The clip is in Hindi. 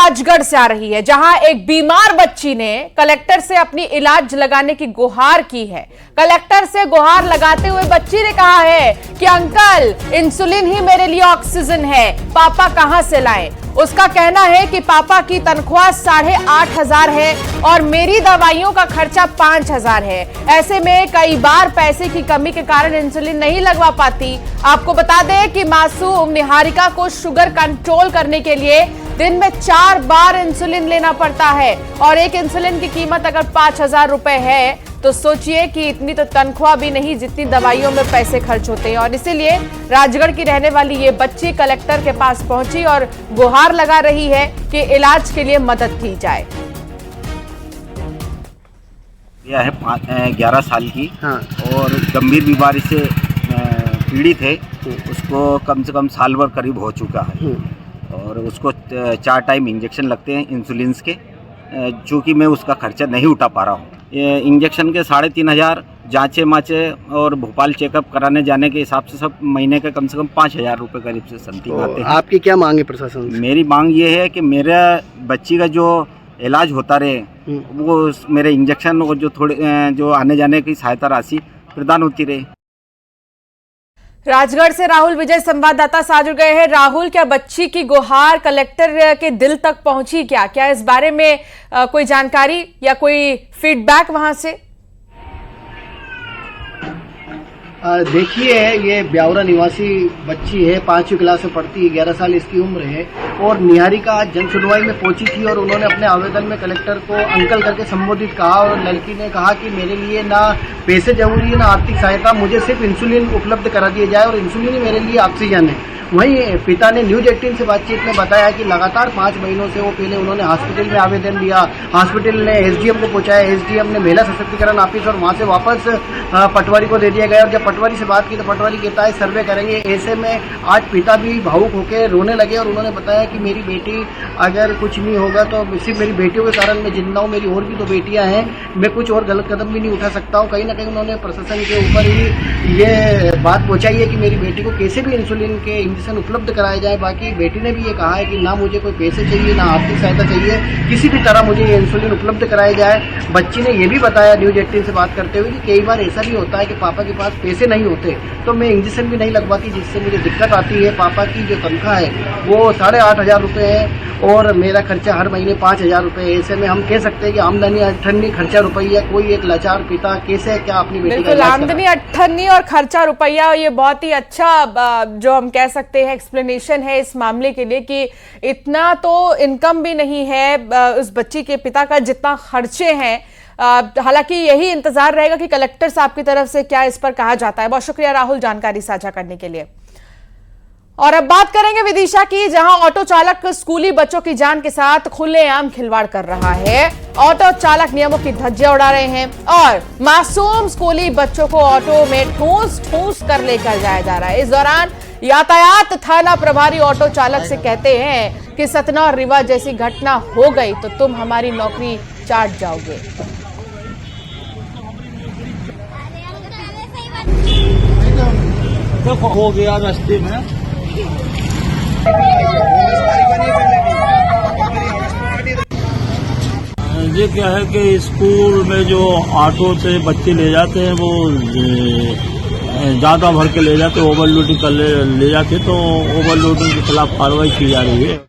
राजगढ़ से आ रही है, जहां एक बीमार बच्ची ने कलेक्टर से अपनी इलाज लगाने की गुहार की है। कलेक्टर से गुहार लगाते हुए बच्ची ने कहा है कि अंकल, इंसुलिन ही मेरे लिए ऑक्सीजन है, पापा कहां से लाएं। उसका कहना है कि पापा की तनख्वाह 8,500 है और मेरी दवाइयों का खर्चा 5,000 है। ऐसे में कई बार पैसे की कमी के कारण इंसुलिन नहीं लगवा पाती। आपको बता दें कि मासूम निहारिका को शुगर कंट्रोल करने के लिए दिन में 4 बार इंसुलिन लेना पड़ता है और एक इंसुलिन की कीमत अगर 5,000 रुपए है तो सोचिए कि इतनी तो तनख्वाह भी नहीं जितनी दवाइयों में पैसे खर्च होते हैं। और इसीलिए राजगढ़ की रहने वाली ये बच्ची कलेक्टर के पास पहुंची और गुहार लगा रही है कि इलाज के लिए मदद की जाए। यह है 11 साल की और गंभीर बीमारी से पीड़ित है। उसको कम से कम साल भर करीब हो चुका है और उसको 4 टाइम इंजेक्शन लगते हैं इंसुलिन के, चूँकि मैं उसका खर्चा नहीं उठा पा रहा हूँ। इंजेक्शन के 3,500 जाँचे माचे और भोपाल चेकअप कराने जाने के हिसाब से सब महीने के कम से कम 5,000 रुपये करीब से समथिंग आते हैं। आपकी क्या मांग है प्रशासन से? मेरी मांग ये है कि मेरा बच्ची का जो इलाज होता रहे, वो मेरे इंजेक्शन और जो थोड़े जो आने जाने की सहायता राशि प्रदान होती रहे। राजगढ़ से राहुल विजय संवाददाता साथ जुड़ गए हैं। राहुल, क्या बच्ची की गुहार कलेक्टर के दिल तक पहुंची? क्या इस बारे में कोई जानकारी या कोई फीडबैक वहां से? देखिए, ये ब्यावरा निवासी बच्ची है, 5वीं क्लास में पढ़ती है, 11 साल इसकी उम्र है और निहारिका आज जन सुनवाई में पहुंची थी और उन्होंने अपने आवेदन में कलेक्टर को अंकल करके संबोधित कहा और लड़की ने कहा कि मेरे लिए ना पैसे जरूरी है ना आर्थिक सहायता, मुझे सिर्फ इंसुलिन उपलब्ध करा दिया जाए और इंसुलिन ही मेरे लिए ऑक्सीजन है। वहीं पिता ने न्यूज 18 से बातचीत में बताया कि लगातार 5 महीनों से वो पहले उन्होंने हॉस्पिटल में आवेदन दिया, हॉस्पिटल ने एसडीएम को पहुंचाया, एसडीएम ने महिला सशक्तिकरण ऑफिस और वहां से वापस पटवारी को दे दिया गया। और जब पटवारी से बात की तो पटवारी कहता है सर्वे करेंगे। ऐसे में आज पिता भी भावुक होकर रोने लगे और उन्होंने बताया कि मेरी बेटी अगर कुछ नहीं होगा तो सिर्फ मेरी बेटियों के कारण मैं जिंदा हूँ, मेरी और भी 2 बेटियां हैं, मैं कुछ और गलत कदम भी नहीं उठा सकता हूँ। कहीं ना कहीं उन्होंने प्रशासन के ऊपर ही ये बात पहुंचाई है कि मेरी बेटी को कैसे भी इंसुलिन के इंजेक्शन उपलब्ध कराए जाए। बाकी बेटी ने भी ये कहा है कि ना मुझे कोई पैसे चाहिए ना आर्थिक सहायता चाहिए, किसी भी तरह मुझे ये इंसुलिन उपलब्ध कराए जाए। बच्ची ने ये भी बताया न्यूज 18 से बात करते हुए कि कई बार ऐसा भी होता है कि पापा के पास पैसे नहीं होते तो मैं इंजेक्शन भी नहीं लगवाती, जिससे मुझे दिक्कत आती है। पापा की जो तनख्वाह है वो 8,500 रुपये है और मेरा खर्चा हर महीने 5,000 रुपये है। ऐसे में हम कह सकते हैं कि आमदनी अठन्नी खर्चा रुपया, कोई एक लाचार पिता कैसे क्या अपनी बेटी का आमदनी अठन्नी और खर्चा रुपया, ये बहुत ही अच्छा जो हम कह सकते हैं एक्सप्लेनेशन है इस मामले के लिए कि इतना तो इनकम भी नहीं है उस बच्ची के पिता का जितना खर्चे हैं। हालांकि यही इंतजार रहेगा कि कलेक्टर साहब की तरफ से क्या इस पर कहा जाता है। बहुत शुक्रिया राहुल जानकारी साझा करने के लिए। और अब बात करेंगे विदिशा की, जहां ऑटो चालक स्कूली बच्चों की जान के साथ खुलेआम खिलवाड़ कर रहा है। ऑटो चालक नियमों की धज्जियां उड़ा रहे हैं और मासूम स्कूली बच्चों को ऑटो में ठूस कर लेकर जाया जा रहा है। इस दौरान यातायात थाना प्रभारी ऑटो चालक से कहते हैं कि सतना और रीवा जैसी घटना हो गई तो तुम हमारी नौकरी चाट जाओगे। हो गया रास्ते में। ये क्या है कि स्कूल में जो ऑटो से बच्चे ले जाते हैं वो ज़्यादा भर के ले जाते, ओवरलोडिंग कर ले जाते, तो ओवरलोडिंग के खिलाफ कार्रवाई की जा रही है।